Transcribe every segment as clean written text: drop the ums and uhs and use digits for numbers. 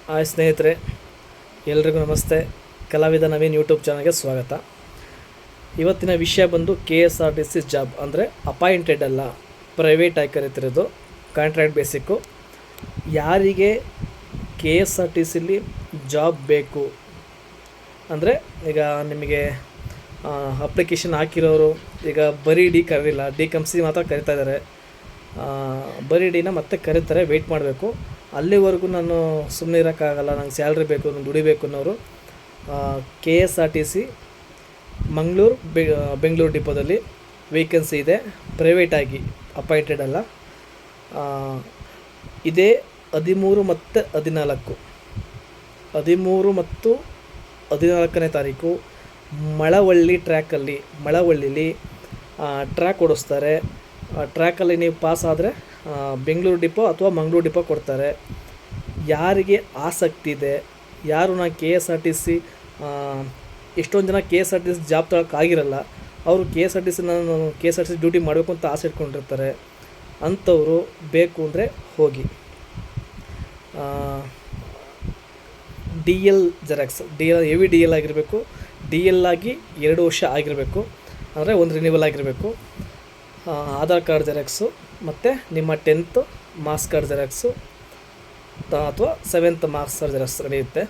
Hi ಸ್ನೇಹಿತರೆ, ಎಲ್ರಿಗೂ ನಮಸ್ತೆ. ಕಲಾವಿದ ನವೀನ್ ಯೂಟ್ಯೂಬ್ ಚಾನಲ್ಗೆ ಸ್ವಾಗತ. ಇವತ್ತಿನ ವಿಷಯ ಬಂದು KSRTC ಜಾಬ್ ಅಂದರೆ ಅಪಾಯಿಂಟೆಡ್ ಅಲ್ಲ, ಪ್ರೈವೇಟ್ ಆಗಿ ಕರೀತಿರೋದು, ಕಾಂಟ್ರಾಕ್ಟ್ ಬೇಸಿಕ್ಕು. ಯಾರಿಗೆ KSRTCಲಿ ಜಾಬ್ ಬೇಕು ಅಂದರೆ, ಈಗ ನಿಮಗೆ ಅಪ್ಲಿಕೇಶನ್ ಹಾಕಿರೋರು ಈಗ ಬರೀ ಡಿ ಕರೀಲ್ಲ, DCOMC ಮಾತ್ರ ಕರಿತಾ ಇದ್ದಾರೆ. ಬರೀ ಡಿನ ಮತ್ತೆ ಕರೀತಾರೆ, ವೆಯ್ಟ್ ಮಾಡಬೇಕು. ಅಲ್ಲಿವರೆಗೂ ನಾನು ಸುಮ್ಮನೆ ಇರೋಕ್ಕಾಗಲ್ಲ, ನಂಗೆ ಸ್ಯಾಲ್ರಿ ಬೇಕು, ನಾನು ದುಡಿಬೇಕು ಅನ್ನೋರು KSRTC ಮಂಗಳೂರು ಬೆಂಗಳೂರು ಡಿಪೋದಲ್ಲಿ ವೇಕೆನ್ಸಿ ಇದೆ. ಪ್ರೈವೇಟಾಗಿ, ಅಪಾಯಿಂಟೆಡ್ ಅಲ್ಲ. ಇದೇ 13 ಮತ್ತು 14 ಮತ್ತು 14ನೇ ತಾರೀಕು ಮಳವಳ್ಳಿ ಮಳವಳ್ಳಿಲಿ ಟ್ರ್ಯಾಕ್ ಓಡಿಸ್ತಾರೆ. ಟ್ರ್ಯಾಕಲ್ಲಿ ನೀವು ಪಾಸ್ ಆದರೆ ಬೆಂಗಳೂರು ಡಿಪೋ ಅಥವಾ ಮಂಗಳೂರು ಡಿಪೋ ಕೊಡ್ತಾರೆ. ಯಾರಿಗೆ ಆಸಕ್ತಿ ಇದೆ, ಯಾರು KSRTC ಎಷ್ಟೊಂದು ಜನ KSRTC ಜಾಬ್ ತೊಗೊಳಕ್ಕಾಗಿರಲ್ಲ, ಅವರು KSRTC ಡ್ಯೂಟಿ ಮಾಡಬೇಕು ಅಂತ ಆಸೆ ಇಟ್ಕೊಂಡಿರ್ತಾರೆ. ಅಂಥವರು ಬೇಕು ಅಂದರೆ ಹೋಗಿ. DL ಜೆರಾಕ್ಸ್, ಹೆವಿ DL ಆಗಿರಬೇಕು. DL ಆಗಿ 2 ವರ್ಷ ಆಗಿರಬೇಕು, ಅಂದರೆ ಒಂದು ರಿನ್ಯೂವಲ್ ಆಗಿರಬೇಕು. ಆಧಾರ್ ಕಾರ್ಡ್ ಜೆರಾಕ್ಸು ಮತ್ತು ನಿಮ್ಮ 10th ಮಾರ್ಕ್ಸ್ ಕಾರ್ಡ್ ಜೆರಾಕ್ಸು ಅಥವಾ 7th ಮಾರ್ಕ್ಸ್ ಕಾರ್ಡ್ ಜೆರಾಕ್ಸ್ ನಡೆಯುತ್ತೆ.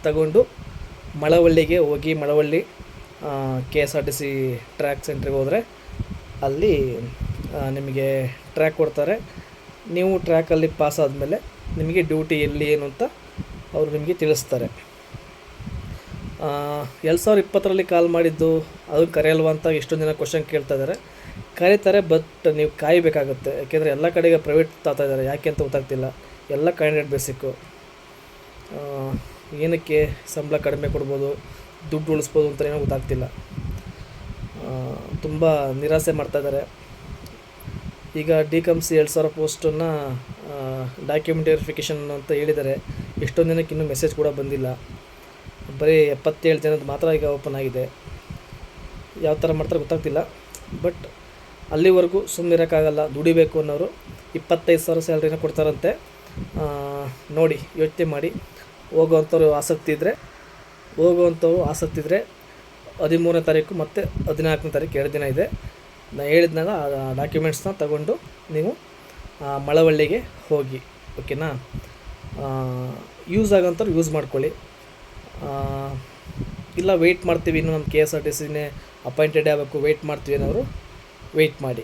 ತಗೊಂಡು ಮಳವಳ್ಳಿಗೆ ಹೋಗಿ. ಮಳವಳ್ಳಿ KSRTC ಟ್ರ್ಯಾಕ್ ಸೆಂಟ್ರಿಗೆ ಹೋದರೆ ಅಲ್ಲಿ ನಿಮಗೆ ಟ್ರ್ಯಾಕ್ ಕೊಡ್ತಾರೆ. ನೀವು ಟ್ರ್ಯಾಕಲ್ಲಿ ಪಾಸ್ ಆದಮೇಲೆ ನಿಮಗೆ ಡ್ಯೂಟಿ ಎಲ್ಲಿ ಏನು ಅಂತ ಅವರು ನಿಮಗೆ ತಿಳಿಸ್ತಾರೆ. 2020ರಲ್ಲಿ ಕಾಲ್ ಮಾಡಿದ್ದು, ಅದು ಕರೆಯಲ್ವಾ ಅಂತ ಎಷ್ಟೊಂದು ಜನ ಕ್ವಶನ್ ಕೇಳ್ತಾ ಇದ್ದಾರೆ. ಕರೀತಾರೆ, ಬಟ್ ನೀವು ಕಾಯಬೇಕಾಗುತ್ತೆ. ಯಾಕೆಂದರೆ ಎಲ್ಲ ಕಡೆಗೆ ಪ್ರೈವೇಟ್ ತಾತಾ ಇದ್ದಾರೆ, ಯಾಕೆ ಅಂತ ಗೊತ್ತಾಗ್ತಿಲ್ಲ. ಎಲ್ಲ ಕ್ಯಾಂಡಿಡೇಟ್ ಬೇಸಿಕ್ಕು. ಏನಕ್ಕೆ ಸಂಬಳ ಕಡಿಮೆ ಕೊಡ್ಬೋದು, ದುಡ್ಡು ಉಳಿಸ್ಬೋದು ಅಂತ ಏನೋ ಗೊತ್ತಾಗ್ತಿಲ್ಲ. ತುಂಬ ನಿರಾಸೆ ಮಾಡ್ತಾಯಿದ್ದಾರೆ. ಈಗ DCOMC 2,000 ಪೋಸ್ಟನ್ನು ಡಾಕ್ಯುಮೆಂಟ್ ವೆರಿಫಿಕೇಷನ್ ಅಂತ ಹೇಳಿದ್ದಾರೆ. ಎಷ್ಟೊಂದು ಜನಕ್ಕೆ ಇನ್ನೂ ಮೆಸೇಜ್ ಕೂಡ ಬಂದಿಲ್ಲ. ಬರೀ 77 ಜನದ ಮಾತ್ರ ಈಗ ಓಪನ್ ಆಗಿದೆ. ಯಾವ ಥರ ಮಾಡ್ತಾರೆ ಗೊತ್ತಾಗ್ತಿಲ್ಲ. ಬಟ್ ಅಲ್ಲಿವರೆಗೂ ಸುಮ್ಮನೆ ಇರೋಕ್ಕಾಗಲ್ಲ, ದುಡಿಬೇಕು ಅನ್ನೋರು 25,000 ಸ್ಯಾಲ್ರಿನ ಕೊಡ್ತಾರಂತೆ. ನೋಡಿ, ಯೋಚನೆ ಮಾಡಿ. ಹೋಗೋವಂಥವ್ರು ಆಸಕ್ತಿ ಇದ್ದರೆ 13ನೇ ತಾರೀಕು ಮತ್ತು 14ನೇ ತಾರೀಕು 2 ದಿನ ಇದೆ. ನಾನು ಹೇಳಿದ್ನಾಗ ಆ ಡಾಕ್ಯುಮೆಂಟ್ಸ್ನ ತಗೊಂಡು ನೀವು ಮಳವಳ್ಳಿಗೆ ಹೋಗಿ. ಓಕೆನಾ? ಯೂಸ್ ಆಗೋಂಥವ್ರು ಯೂಸ್ ಮಾಡ್ಕೊಳ್ಳಿ. ಇಲ್ಲ ವೆಯ್ಟ್ ಮಾಡ್ತೀವಿ, ಇನ್ನು ನಮ್ಮ KSRTCನೇ ಅಪಾಯಿಂಟೆಡ್ ಆಗಬೇಕು, ವೆಯ್ಟ್ ಮಾಡ್ತೀವಿ ಅನ್ನೋರು ವೆಯ್ಟ್ ಮಾಡಿ.